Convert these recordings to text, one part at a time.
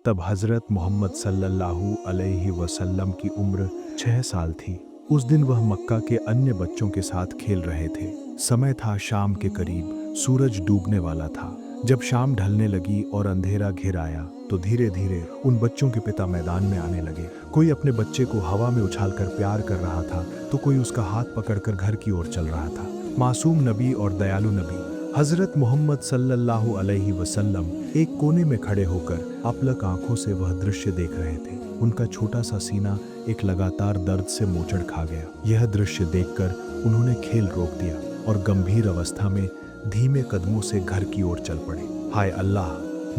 तब हज़रत मोहम्मद सल्लल्लाहु अलैहि वसल्लम की उम्र 6 साल थी। उस दिन वह मक्का के अन्य बच्चों के साथ खेल रहे थे। समय था शाम के करीब, सूरज डूबने वाला था। जब शाम ढलने लगी और अंधेरा घिर आया तो धीरे धीरे उन बच्चों के पिता मैदान में आने लगे। कोई अपने बच्चे को हवा में उछालकर प्यार कर रहा था तो कोई उसका हाथ पकड़कर घर की ओर चल रहा था। मासूम नबी और दयालु नबी हज़रत मोहम्मद सल्लल्लाहु अलैहि वसल्लम एक कोने में खड़े होकर अपलक आंखों से वह दृश्य देख रहे थे। उनका छोटा सा सीना एक लगातार दर्द से मोचड़ खा गया। यह दृश्य देखकर उन्होंने खेल रोक दिया और गंभीर अवस्था में धीमे कदमों से घर की ओर चल पड़े। हाय अल्लाह!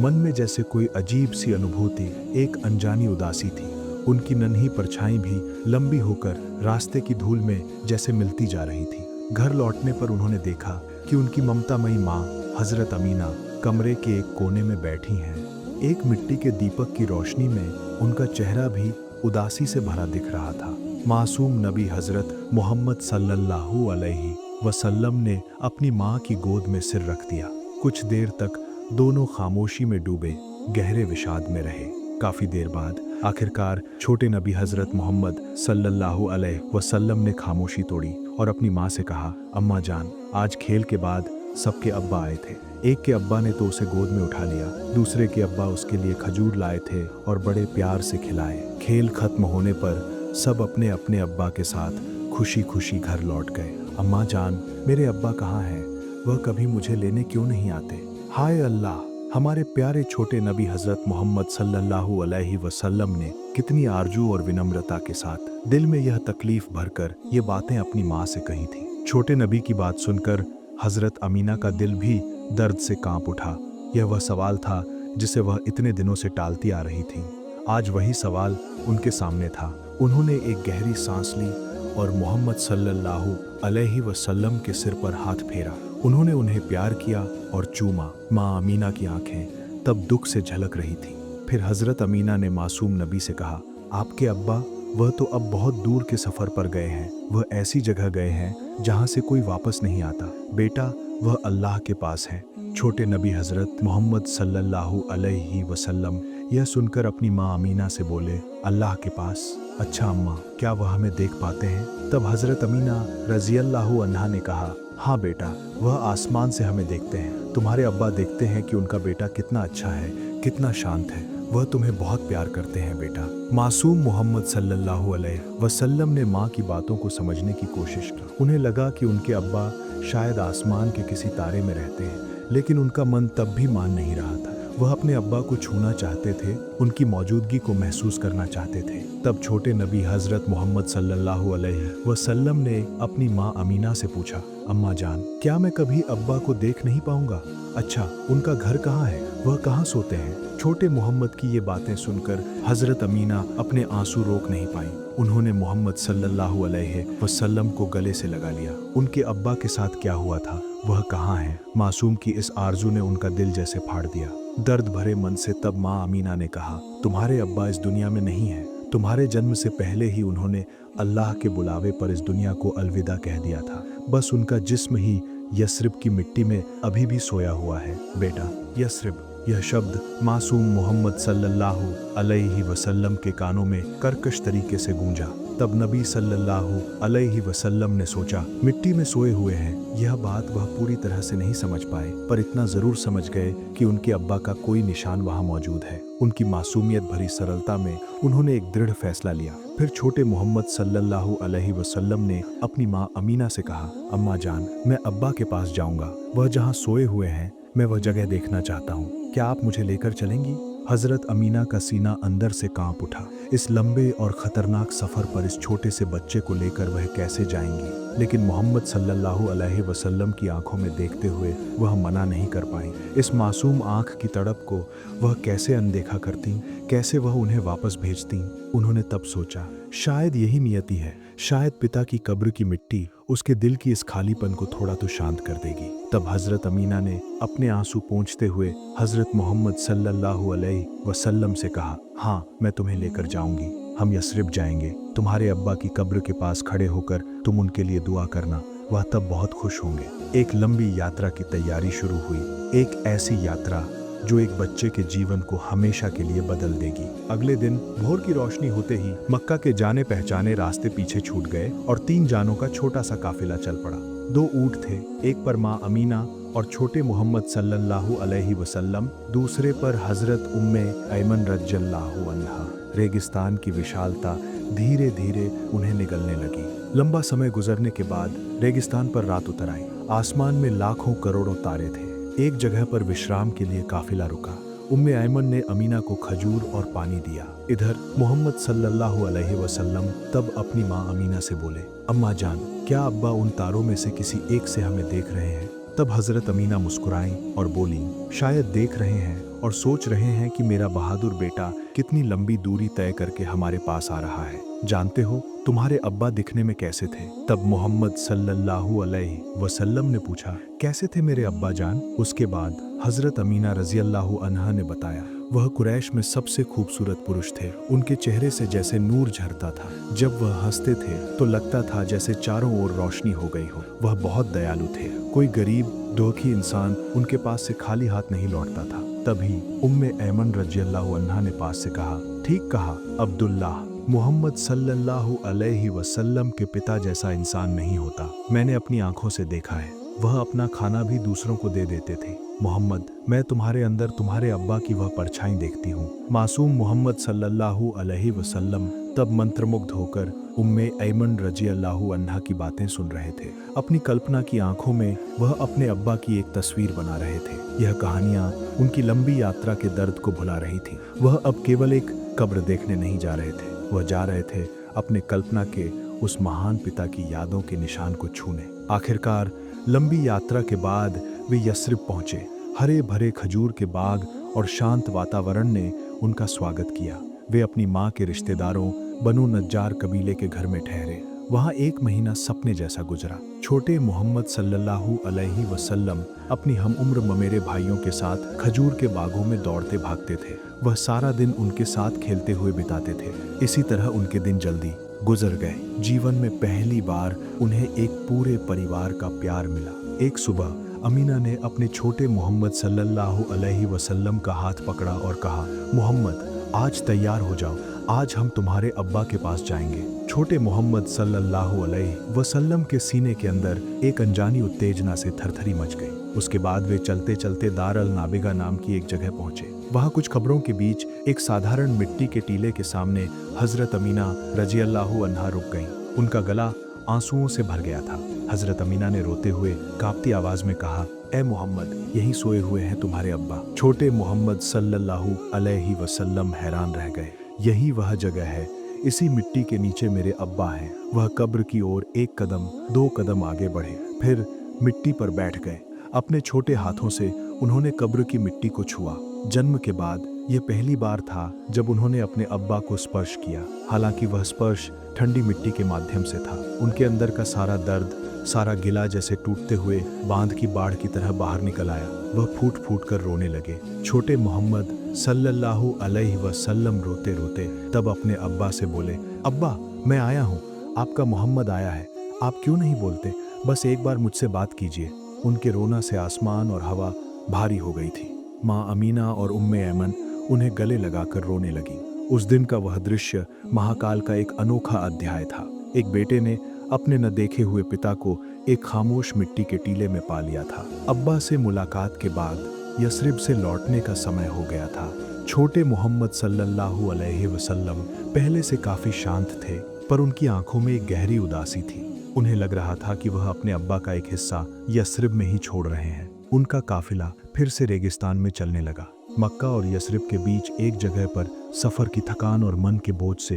मन में जैसे कोई अजीब सी अनुभूति, एक अनजानी उदासी थी। उनकी नन्ही परछाई भी लंबी होकर रास्ते की धूल में जैसे मिलती जा रही थी। घर लौटने पर उन्होंने देखा कि उनकी ममतामयी माँ हज़रत अमीना कमरे के एक कोने में बैठी हैं। एक मिट्टी के दीपक की रोशनी में उनका चेहरा भी उदासी से भरा दिख रहा था। मासूम नबी हज़रत मोहम्मद सल्लल्लाहु अलैहि वसल्लम ने अपनी माँ की गोद में सिर रख दिया। कुछ देर तक दोनों खामोशी में डूबे गहरे विषाद में रहे। काफ़ी देर बाद आखिरकार छोटे नबी हज़रत मोहम्मद सल्लल्लाहु अलैहि वसल्लम ने खामोशी तोड़ी और अपनी माँ से कहा, अम्मा जान, आज खेल के बाद सबके अब्बा आए थे। एक के अब्बा ने तो उसे गोद में उठा लिया, दूसरे के अब्बा उसके लिए खजूर लाए थे और बड़े प्यार से खिलाए। खेल खत्म होने पर सब अपने अपने अब्बा के साथ खुशी खुशी घर लौट गए। अम्मा जान, मेरे अब्बा कहाँ हैं? वह कभी मुझे लेने क्यों नहीं आते? हाय अल्लाह! हमारे प्यारे छोटे नबी हज़रत मोहम्मद सल्लल्लाहु अलैहि वसल्लम ने कितनी आरजू और विनम्रता के साथ दिल में यह तकलीफ भरकर ये बातें अपनी माँ से कही थी। छोटे नबी की बात सुनकर हज़रत अमीना का दिल भी दर्द से कांप उठा। यह वह सवाल था जिसे वह इतने दिनों से टालती आ रही थी। आज वही सवाल उनके सामने था। उन्होंने एक गहरी सांस ली और मोहम्मद सल्लल्लाहु अलैहि वसल्लम के सिर पर हाथ फेरा। उन्होंने उन्हें प्यार किया और चूमा। माँ अमीना की आंखें तब दुख से झलक रही थीं। फिर हज़रत अमीना ने मासूम नबी से कहा, आपके अब्बा, वह तो अब बहुत दूर के सफ़र पर गए हैं। वह ऐसी जगह गए हैं जहाँ से कोई वापस नहीं आता। बेटा, वह अल्लाह के पास है। छोटे नबी हज़रत मोहम्मद सल्लल्लाहु अलैहि वसल्लम यह सुनकर अपनी माँ अमीना से बोले, अल्लाह के पास? अच्छा अम्मा, क्या वह हमें देख पाते हैं? तब हज़रत अमीना रज़ियल्लाहु अन्हा ने कहा, हाँ बेटा, वह आसमान से हमें देखते हैं। तुम्हारे अब्बा देखते हैं कि उनका बेटा कितना अच्छा है, कितना शांत है। वह तुम्हें बहुत प्यार करते हैं बेटा। मासूम मोहम्मद सल्लल्लाहु अलैहि वसल्लम ने माँ की बातों को समझने की कोशिश की। उन्हें लगा कि उनके अब्बा शायद आसमान के किसी तारे में रहते हैं, लेकिन उनका मन तब भी मान नहीं रहा था। वह अपने अब्बा को छूना चाहते थे, उनकी मौजूदगी को महसूस करना चाहते थे। तब छोटे नबी हज़रत मोहम्मद सल्लल्लाहु अलैहि वसल्लम ने अपनी माँ अमीना से पूछा, अम्मा जान, क्या मैं कभी अब्बा को देख नहीं पाऊंगा? अच्छा, उनका घर कहाँ है? वह कहाँ सोते हैं? छोटे मोहम्मद की ये बातें सुनकर हज़रत अमीना अपने आंसू रोक नहीं पाई। उन्होंने मोहम्मद सल्लल्लाहु अलैहि वसल्लम को गले से लगा लिया। उनके अब्बा के साथ क्या हुआ था? वह कहाँ है? मासूम की इस आरजू ने उनका दिल जैसे फाड़ दिया। दर्द भरे मन से तब माँ अमीना ने कहा, तुम्हारे अब्बा इस दुनिया में नहीं है। तुम्हारे जन्म से पहले ही उन्होंने अल्लाह के बुलावे पर इस दुनिया को अलविदा कह दिया था। बस उनका जिस्म ही यस्रिब की मिट्टी में अभी भी सोया हुआ है। बेटा, यस्रिब, यह शब्द मासूम मोहम्मद सल्लल्लाहु अलैहि वसल्लम के कानों में कर्कश तरीके से गूंजा। तब नबी सल्लल्लाहु अलैहि वसल्लम ने सोचा, मिट्टी में सोए हुए हैं। यह बात वह पूरी तरह से नहीं समझ पाए, पर इतना जरूर समझ गए कि उनके अब्बा का कोई निशान वहाँ मौजूद है। उनकी मासूमियत भरी सरलता में उन्होंने एक दृढ़ फैसला लिया। फिर छोटे मोहम्मद सल्लल्लाहु अलैहि वसल्लम ने अपनी माँ अमीना से कहा, अम्मा जान, मैं अब्बा के पास जाऊंगा। वह जहाँ सोए हुए हैं, मैं वह जगह देखना चाहता हूँ। क्या आप मुझे लेकर चलेंगी? हज़रत अमीना का सीना अंदर से कांप उठा। इस लंबे और ख़तरनाक सफ़र पर इस छोटे से बच्चे को लेकर वह कैसे जाएंगी? लेकिन मोहम्मद सल्लल्लाहु अलैहि वसल्लम की आंखों में देखते हुए वह मना नहीं कर पाई। इस मासूम आंख की तड़प को वह कैसे अनदेखा करती? कैसे वह उन्हें वापस भेजती? उन्होंने तब सोचा, शायद यही नियति है। शायद पिता की कब्र की मिट्टी उसके दिल की इस खालीपन को थोड़ा तो शांत कर देगी। तब हज़रत अमीना ने अपने आंसू पोंछते हुए हज़रत मोहम्मद सल्लल्लाहु अलैहि वसल्लम से कहा, हाँ, मैं तुम्हें लेकर जाऊंगी। हम यस्रिब जाएंगे। तुम्हारे अब्बा की कब्र के पास खड़े होकर तुम उनके लिए दुआ करना। वह तब बहुत खुश होंगे। एक लंबी यात्रा की तैयारी शुरू हुई। एक ऐसी यात्रा जो एक बच्चे के जीवन को हमेशा के लिए बदल देगी। अगले दिन भोर की रोशनी होते ही मक्का के जाने पहचाने रास्ते पीछे छूट गए और 3 जानों का छोटा सा काफिला चल पड़ा। 2 ऊंट थे, एक पर माँ अमीना और छोटे मोहम्मद सल्लल्लाहु अलैहि वसल्लम, दूसरे पर हजरत उम्मे ऐमन रज़ियल्लाहु अन्हा। रेगिस्तान की विशालता धीरे धीरे उन्हें निगलने लगी। लंबा समय गुजरने के बाद रेगिस्तान पर रात उतर आई। आसमान में लाखों करोड़ों तारे थे। एक जगह पर विश्राम के लिए काफिला रुका। उम्मे ऐमन ने अमीना को खजूर और पानी दिया। इधर मोहम्मद सल्लल्लाहु अलैहि वसल्लम तब अपनी माँ अमीना से बोले, अम्मा जान, क्या अब्बा उन तारों में से किसी एक से हमें देख रहे हैं? तब हजरत अमीना मुस्कुराईं और बोली, शायद देख रहे हैं और सोच रहे हैं कि मेरा बहादुर बेटा कितनी लंबी दूरी तय करके हमारे पास आ रहा है। जानते हो तुम्हारे अब्बा दिखने में कैसे थे? तब मोहम्मद सल्लल्लाहु अलैहि वसल्लम ने पूछा, कैसे थे मेरे अब्बा जान? उसके बाद हजरत अमीना रज़ियल्लाहु अन्हा ने बताया, वह कुरैश में सबसे खूबसूरत पुरुष थे। उनके चेहरे से जैसे नूर झरता था। जब वह हंसते थे तो लगता था जैसे चारों ओर रोशनी हो गई हो। वह बहुत दयालु थे। कोई गरीब दुखी इंसान उनके पास से खाली हाथ नहीं लौटता था। तभी उम्मे ऐमन रज़ियल्लाहु अन्हा ने पास से कहा, ठीक कहा अब्दुल्लाह, मोहम्मद सल्लल्लाहु अलैहि वसल्लम के पिता जैसा इंसान नहीं होता। मैंने अपनी आंखों से देखा है। वह अपना खाना भी दूसरों को दे देते थे। मोहम्मद, मैं तुम्हारे अंदर तुम्हारे अब्बा की वह परछाई देखती हूँ। मासूम मोहम्मद सल्लल्लाहु अलैहि वसल्लम तब मंत्रमुग्ध होकर उम्मे ऐमन रज़ियल्लाहु अन्हा की बातें सुन रहे थे। अपनी कल्पना की आंखों में वह अपने अब्बा की एक तस्वीर बना रहे थे। यह कहानियाँ उनकी लंबी यात्रा के दर्द को भुला रही थी। वह अब केवल एक कब्र देखने नहीं जा रहे थे, वह जा रहे थे अपने कल्पना के उस महान पिता की यादों के निशान को छूने। आखिरकार लंबी यात्रा के बाद वे यस्रिब पहुंचे। हरे भरे खजूर के बाग और शांत वातावरण ने उनका स्वागत किया। वे अपनी माँ के रिश्तेदारों बनु नज्जार कबीले के घर में ठहरे। वहाँ 1 महीना सपने जैसा गुजरा। छोटे मोहम्मद सल्लल्लाहु अलैहि वसल्लम अपनी हम उम्र ममेरे भाइयों के साथ खजूर के बागों में दौड़ते भागते थे। वह सारा दिन उनके साथ खेलते हुए बिताते थे। इसी तरह उनके दिन जल्दी गुजर गए। जीवन में पहली बार उन्हें एक पूरे परिवार का प्यार मिला। एक सुबह अमीना ने अपने छोटे मोहम्मद सल्लल्लाहु अलैहि वसल्लम का हाथ पकड़ा और कहा, मोहम्मद, आज तैयार हो जाओ, आज हम तुम्हारे अब्बा के पास जाएंगे। छोटे मोहम्मद सल्लल्लाहु अलैहि वसल्लम के सीने के अंदर एक अनजानी उत्तेजना से थरथरी मच गई। उसके बाद वे चलते चलते दार अल नाबिगा नाम की एक जगह पहुंचे। वहां कुछ कब्रों के बीच एक साधारण मिट्टी के टीले के सामने हजरत अमीना रज़ियल्लाहु अन्हा रुक गईं। उनका गला आंसुओं से भर गया था। हजरत अमीना ने रोते हुए कांपती आवाज में कहा, ए मोहम्मद, यहीं सोए हुए हैं तुम्हारे अब्बा। छोटे मोहम्मद सल्लल्लाहु अलैहि वसल्लम हैरान रह गए। यही वह जगह है, इसी मिट्टी के नीचे मेरे अब्बा हैं। वह कब्र की ओर 1 कदम 2 कदम आगे बढ़े, फिर मिट्टी पर बैठ गए। अपने छोटे हाथों से उन्होंने कब्र की मिट्टी को छुआ। जन्म के बाद ये पहली बार था जब उन्होंने अपने अब्बा को स्पर्श किया। हालांकि वह स्पर्श ठंडी मिट्टी के माध्यम से था। उनके अंदर का सारा दर्द, सारा गिला जैसे टूटते हुए बांध की बाढ़ की तरह बाहर निकल आया। वह फूट फूट कर रोने लगे। छोटे मोहम्मद सल्लल्लाहु अलैहि वसल्लम रोते रोते तब अपने अब्बा से बोले, अब्बा, मैं आया हूँ, आपका मोहम्मद आया है। आप क्यों नहीं बोलते? बस एक बार मुझसे बात कीजिए। उनके रोना से आसमान और हवा भारी हो गई थी। माँ अमीना और उम्मे ऐमन उन्हें गले लगाकर रोने लगी। उस दिन का वह दृश्य महाकाल का एक अनोखा अध्याय था। एक बेटे ने अपने न देखे हुए पिता को एक खामोश मिट्टी के टीले में पा लिया था। अब्बा से मुलाकात के बाद यस्रिब से लौटने का समय हो गया था। छोटे मोहम्मद सल्लल्लाहु अलैहि वसल्लम पहले से काफी शांत थे, पर उनकी आंखों में एक गहरी उदासी थी। उन्हें लग रहा था कि वह अपने अब्बा का एक हिस्सा यस्रिब में ही छोड़ रहे हैं। उनका काफिला फिर से रेगिस्तान में चलने लगा। मक्का और यस्रिब के बीच एक जगह पर सफर की थकान और मन के बोझ से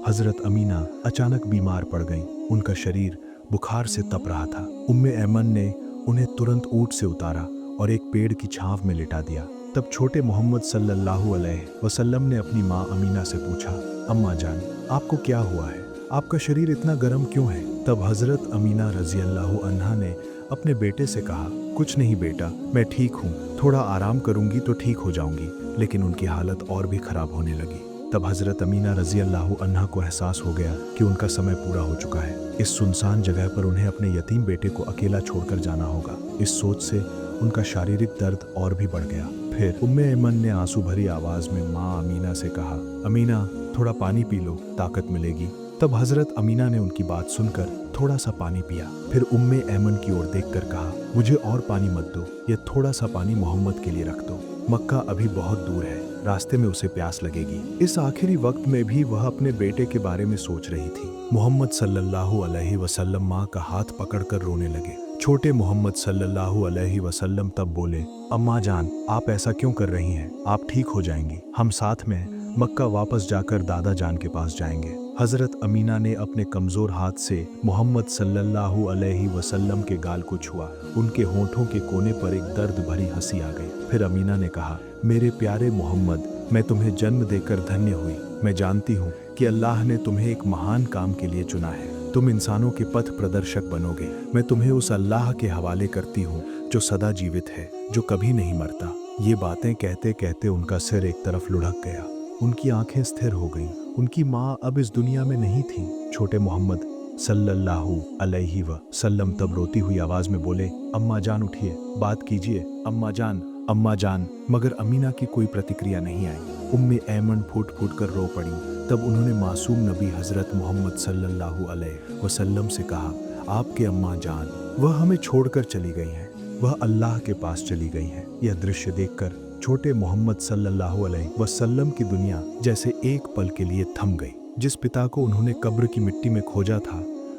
हजरत अमीना अचानक बीमार पड़ गईं। उनका शरीर बुखार से तप रहा था। उम्मे ऐमन ने उन्हें तुरंत ऊंट से उतारा और एक पेड़ की छांव में लिटा दिया। तब छोटे मोहम्मद सल्लल्लाहु अलैहि वसल्लम ने अपनी माँ अमीना से पूछा, अम्मा जान, आपको क्या हुआ है? आपका शरीर इतना गर्म क्यों है? तब हजरत अमीना रज़ियल्लाहु अन्हा ने अपने बेटे से कहा, कुछ नहीं बेटा, मैं ठीक हूँ, थोड़ा आराम करूंगी तो ठीक हो जाऊंगी। लेकिन उनकी हालत और भी खराब होने लगी। तब हजरत अमीना रज़ियल्लाहु अन्हा को एहसास हो गया कि उनका समय पूरा हो चुका है। इस सुनसान जगह पर उन्हें अपने यतीम बेटे को अकेला छोड़कर जाना होगा। इस सोच से उनका शारीरिक दर्द और भी बढ़ गया। फिर उम्मे ऐमन ने आंसू भरी आवाज में माँ अमीना से कहा, अमीना थोड़ा पानी पी लो, ताकत मिलेगी। तब हजरत अमीना ने उनकी बात सुनकर थोड़ा सा पानी पिया। फिर उम्मे ऐमन की ओर देखकर कहा, मुझे और पानी मत दो, ये थोड़ा सा पानी मोहम्मद के लिए रख दो। मक्का अभी बहुत दूर है, रास्ते में उसे प्यास लगेगी। इस आखिरी वक्त में भी वह अपने बेटे के बारे में सोच रही थी। मोहम्मद सल्लल्लाहु अलैहि वसल्लम माँ का हाथ पकड़कर रोने लगे। छोटे मोहम्मद सल्लल्लाहु अलैहि वसल्लम तब बोले, अम्मा जान आप ऐसा क्यों कर रही हैं? आप ठीक हो जाएंगी, हम साथ में मक्का वापस जाकर दादा जान के पास जाएंगे। हजरत अमीना ने अपने कमजोर हाथ से मोहम्मद सल्लल्लाहु अलैहि वसल्लम के गाल को छुआ। उनके होंठों के कोने पर एक दर्द भरी हंसी आ गई। फिर अमीना ने कहा, मेरे प्यारे मोहम्मद, मैं तुम्हें जन्म देकर धन्य हुई। मैं जानती हूँ कि अल्लाह ने तुम्हें एक महान काम के लिए चुना है। तुम इंसानों के पथ प्रदर्शक बनोगे। मैं तुम्हें उस अल्लाह के हवाले करती हूँ जो सदा जीवित है, जो कभी नहीं मरता। ये बातें कहते कहते उनका सिर एक तरफ लुढ़क गया। उनकी आंखें स्थिर हो गईं। उनकी माँ अब इस दुनिया में नहीं थी। छोटे मोहम्मद सल्लल्लाहु अलैहि वसल्लम तब रोती हुई आवाज में बोले, अम्मा जान उठिए, बात कीजिए, अम्मा जान, अम्मा जान। मगर अमीना की कोई प्रतिक्रिया नहीं आई। उम्मे ऐमन फूट फूट कर रो पड़ी। तब उन्होंने मासूम नबी हजरत मोहम्मद सल्लल्लाहु अलैहि वसल्लम से कहा, आपके अम्मा जान, वह हमें छोड़कर चली गई हैं, वह अल्लाह के पास चली गई हैं। यह दृश्य देखकर छोटे मोहम्मद सल्लल्लाहु अलैहि वसल्लम की दुनिया जैसे एक पल के लिए थम गई। जिस पिता को उन्होंने कब्र की मिट्टी में खोजा था,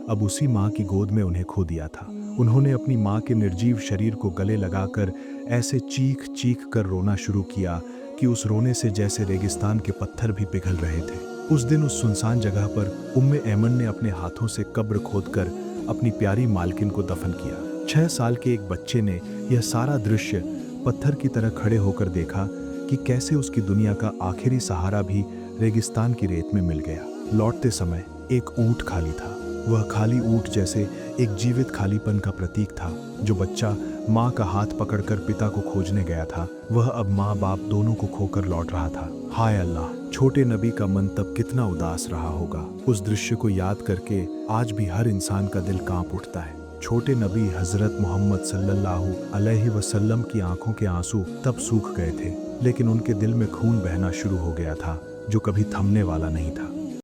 अब उसी माँ की गोद में उन्हें खो दिया था। उन्होंने अपनी माँ के निर्जीव शरीर को गले लगाकर ऐसे चीख चीख कर रोना शुरू किया कि उस रोने से जैसे रेगिस्तान के पत्थर भी पिघल रहे थे। उस दिन उस सुनसान जगह पर उम्मे ऐमन ने अपने हाथों से कब्र खोदकर अपनी प्यारी मालकिन को दफन किया। 6 साल के एक बच्चे ने यह सारा दृश्य पत्थर की तरह खड़े होकर देखा कि कैसे उसकी दुनिया का आखिरी सहारा भी रेगिस्तान की रेत में मिल गया। लौटते समय एक ऊंट खाली था। वह खाली ऊंट जैसे एक जीवित खालीपन का प्रतीक था। जो बच्चा माँ का हाथ पकड़कर पिता को खोजने गया था, वह अब माँ बाप दोनों को खोकर लौट रहा था। हाय अल्लाह, छोटे नबी का मन तब कितना उदास रहा होगा। उस दृश्य को याद करके आज भी हर इंसान का दिल कांप उठता है। छोटे नबी हजरत मोहम्मद सल्लल्लाहु अलैहि वसल्लम की आंखों के आंसू तब सूख गए थे, लेकिन उनके दिल में खून बहना शुरू हो गया था, जो कभी थमने वाला नहीं था।